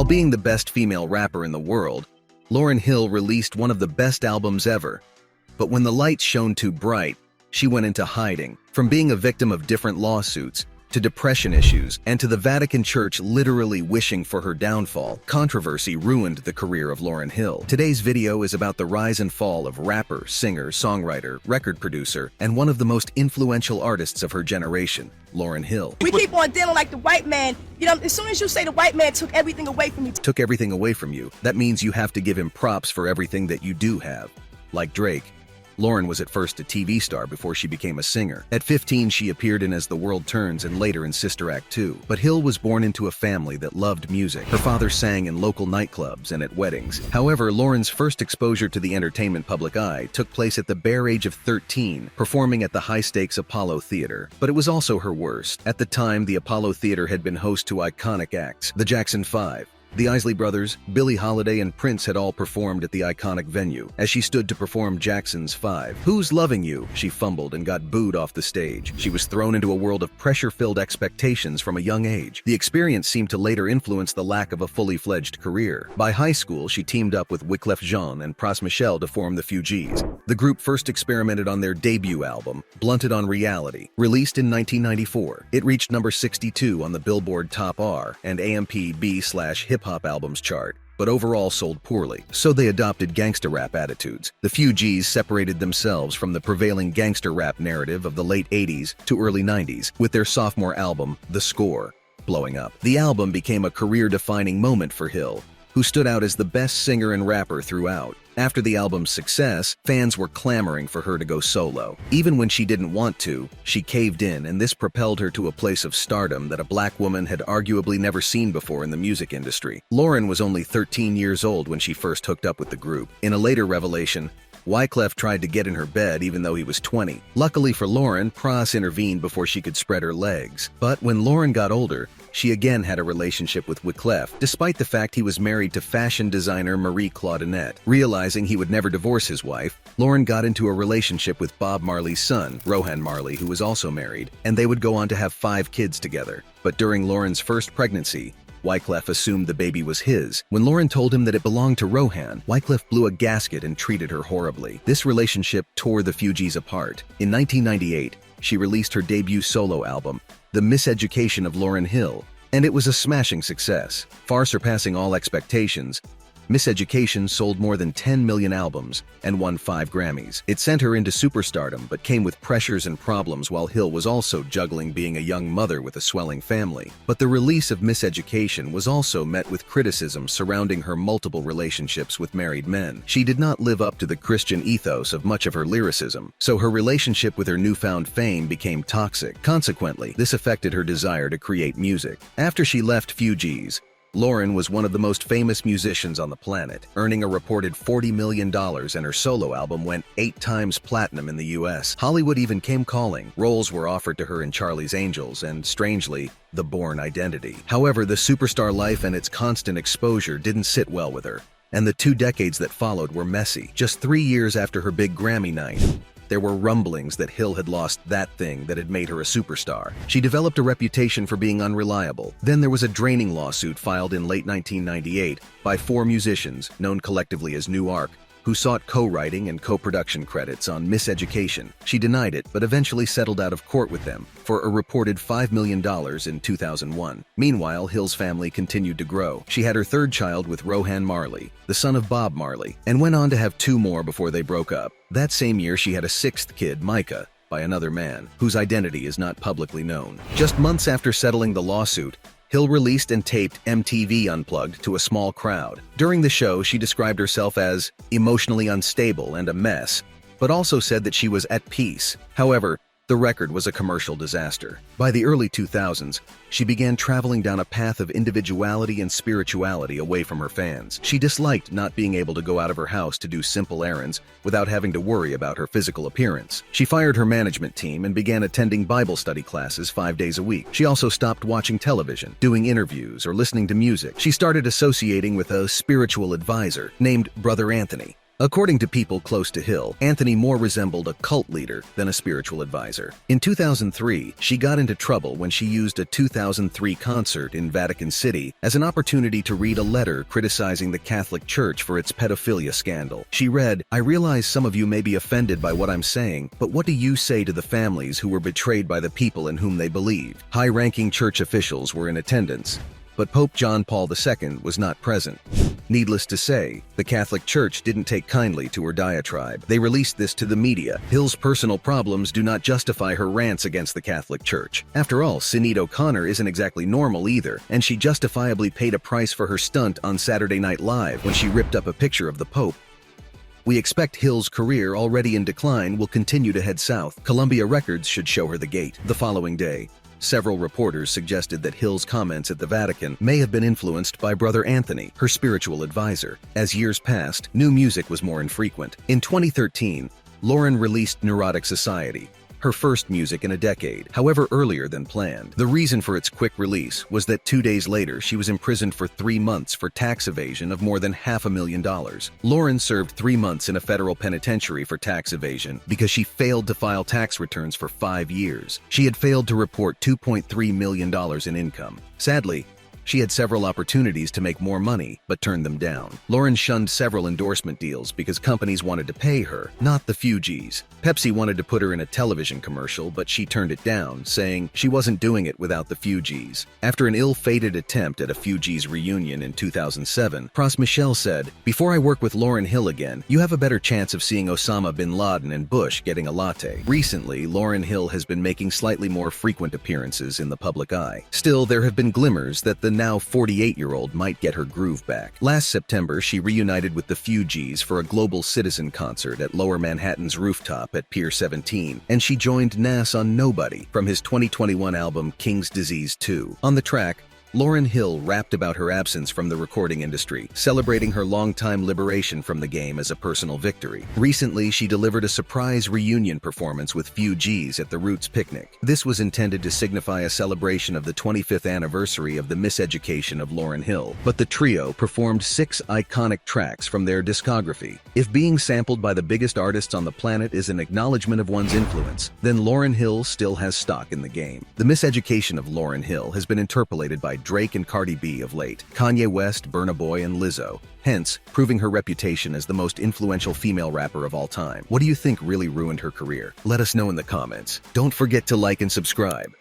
While being the best female rapper in the world, Lauryn Hill released one of the best albums ever. But when the lights shone too bright, she went into hiding. From being a victim of different lawsuits, to depression issues, and to the Vatican Church literally wishing for her downfall, controversy ruined the career of Lauryn Hill. Today's video is about the rise and fall of rapper, singer, songwriter, record producer, and one of the most influential artists of her generation, Lauryn Hill. We keep on dealing like the white man. You know, as soon as you say the white man took everything away from me. Took everything away from you, that means you have to give him props for everything that you do have. Like Drake, Lauryn was at first a TV star before she became a singer. At 15, she appeared in As the World Turns and later in Sister Act 2. But Hill was born into a family that loved music. Her father sang in local nightclubs and at weddings. However, Lauryn's first exposure to the entertainment public eye took place at the bare age of 13, performing at the high-stakes Apollo Theater. But it was also her worst. At the time, the Apollo Theater had been host to iconic acts, the Jackson 5. The Isley Brothers, Billie Holiday, and Prince had all performed at the iconic venue. As she stood to perform Jackson's 5, "Who's Loving You?" she fumbled and got booed off the stage. She was thrown into a world of pressure-filled expectations from a young age. The experience seemed to later influence the lack of a fully fledged career. By high school, she teamed up with Wyclef Jean and Pras Michel to form the Fugees. The group first experimented on their debut album, Blunted on Reality, released in 1994. It reached number 62 on the Billboard Top R and AMP B/Hip Hop Albums chart, but overall sold poorly, so they adopted gangsta rap attitudes. The Fugees separated themselves from the prevailing gangster rap narrative of the late 80s to early 90s with their sophomore album, The Score, blowing up. The album became a career-defining moment for Hill, who stood out as the best singer and rapper throughout. After the album's success, fans were clamoring for her to go solo. Even when she didn't want to, she caved in, and this propelled her to a place of stardom that a black woman had arguably never seen before in the music industry. Lauryn was only 13 years old when she first hooked up with the group. In a later revelation, Wyclef tried to get in her bed even though he was 20. Luckily for Lauryn, Pras intervened before she could spread her legs. But when Lauryn got older, she again had a relationship with Wyclef, despite the fact he was married to fashion designer Marie Claudinette. Realizing he would never divorce his wife, Lauryn got into a relationship with Bob Marley's son, Rohan Marley, who was also married, and they would go on to have 5 kids together. But during Lauryn's first pregnancy, Wyclef assumed the baby was his. When Lauryn told him that it belonged to Rohan, Wyclef blew a gasket and treated her horribly. This relationship tore the Fugees apart. In 1998, she released her debut solo album, The Miseducation of Lauryn Hill, and it was a smashing success, far surpassing all expectations. Miseducation sold more than 10 million albums and won 5 Grammys. It sent her into superstardom, but came with pressures and problems while Hill was also juggling being a young mother with a swelling family. But the release of Miseducation was also met with criticism surrounding her multiple relationships with married men. She did not live up to the Christian ethos of much of her lyricism, so her relationship with her newfound fame became toxic. Consequently, this affected her desire to create music. After she left Fugees, Lauryn was one of the most famous musicians on the planet, earning a reported $40 million, and her solo album went 8 times platinum in the US. Hollywood even came calling. Roles were offered to her in Charlie's Angels and, strangely, The Bourne Identity. However, the superstar life and its constant exposure didn't sit well with her, and the 2 decades that followed were messy. Just 3 years after her big Grammy night, there were rumblings that Hill had lost that thing that had made her a superstar. She developed a reputation for being unreliable. Then there was a draining lawsuit filed in late 1998 by 4 musicians, known collectively as New Ark, who sought co-writing and co-production credits on Miseducation. She denied it, but eventually settled out of court with them for a reported $5 million in 2001. Meanwhile, Hill's family continued to grow. She had her 3rd child with Rohan Marley, the son of Bob Marley, and went on to have 2 more before they broke up. That same year, she had a 6th kid, Micah, by another man, whose identity is not publicly known. Just months after settling the lawsuit, Hill released and taped MTV Unplugged to a small crowd. During the show, she described herself as emotionally unstable and a mess, but also said that she was at peace. However, the record was a commercial disaster. By the early 2000s, she began traveling down a path of individuality and spirituality away from her fans. She disliked not being able to go out of her house to do simple errands without having to worry about her physical appearance. She fired her management team and began attending Bible study classes 5 days a week. She also stopped watching television, doing interviews, or listening to music. She started associating with a spiritual advisor named Brother Anthony, According to people close to Hill, Anthony more resembled a cult leader than a spiritual advisor. In 2003, she got into trouble when she used a 2003 concert in Vatican City as an opportunity to read a letter criticizing the Catholic Church for its pedophilia scandal. She read, "I realize some of you may be offended by what I'm saying, but what do you say to the families who were betrayed by the people in whom they believed?" High-ranking church officials were in attendance, but Pope John Paul II was not present. Needless to say, the Catholic Church didn't take kindly to her diatribe. They released this to the media. Hill's personal problems do not justify her rants against the Catholic Church. After all, Sinead O'Connor isn't exactly normal either, and she justifiably paid a price for her stunt on Saturday Night Live when she ripped up a picture of the Pope. We expect Hill's career, already in decline, will continue to head south. Columbia Records should show her the gate. The following day, several reporters suggested that Hill's comments at the Vatican may have been influenced by Brother Anthony, her spiritual advisor. As years passed, new music was more infrequent. In 2013, Lauryn released Neurotic Society, her first music in a decade, however earlier than planned. The reason for its quick release was that 2 days later she was imprisoned for 3 months for tax evasion of more than $500,000. Lauryn served 3 months in a federal penitentiary for tax evasion because she failed to file tax returns for 5 years. She had failed to report $2.3 million in income. Sadly, she had several opportunities to make more money, but turned them down. Lauryn shunned several endorsement deals because companies wanted to pay her, not the Fugees. Pepsi wanted to put her in a television commercial, but she turned it down, saying she wasn't doing it without the Fugees. After an ill-fated attempt at a Fugees reunion in 2007, Pras Michel said, "Before I work with Lauryn Hill again, you have a better chance of seeing Osama bin Laden and Bush getting a latte." Recently, Lauryn Hill has been making slightly more frequent appearances in the public eye. Still, there have been glimmers that the now 48-year-old might get her groove back. Last September, she reunited with the Fugees for a Global Citizen concert at Lower Manhattan's rooftop at Pier 17, and she joined Nas on Nobody from his 2021 album King's Disease 2. On the track, Lauryn Hill rapped about her absence from the recording industry, celebrating her longtime liberation from the game as a personal victory. Recently, she delivered a surprise reunion performance with Fugees at the Roots Picnic. This was intended to signify a celebration of the 25th anniversary of the Miseducation of Lauryn Hill, but the trio performed 6 iconic tracks from their discography. If being sampled by the biggest artists on the planet is an acknowledgement of one's influence, then Lauryn Hill still has stock in the game. The Miseducation of Lauryn Hill has been interpolated by Drake and Cardi B of late, Kanye West, Burna Boy, and Lizzo, hence proving her reputation as the most influential female rapper of all time. What do you think really ruined her career? Let us know in the comments. Don't forget to like and subscribe.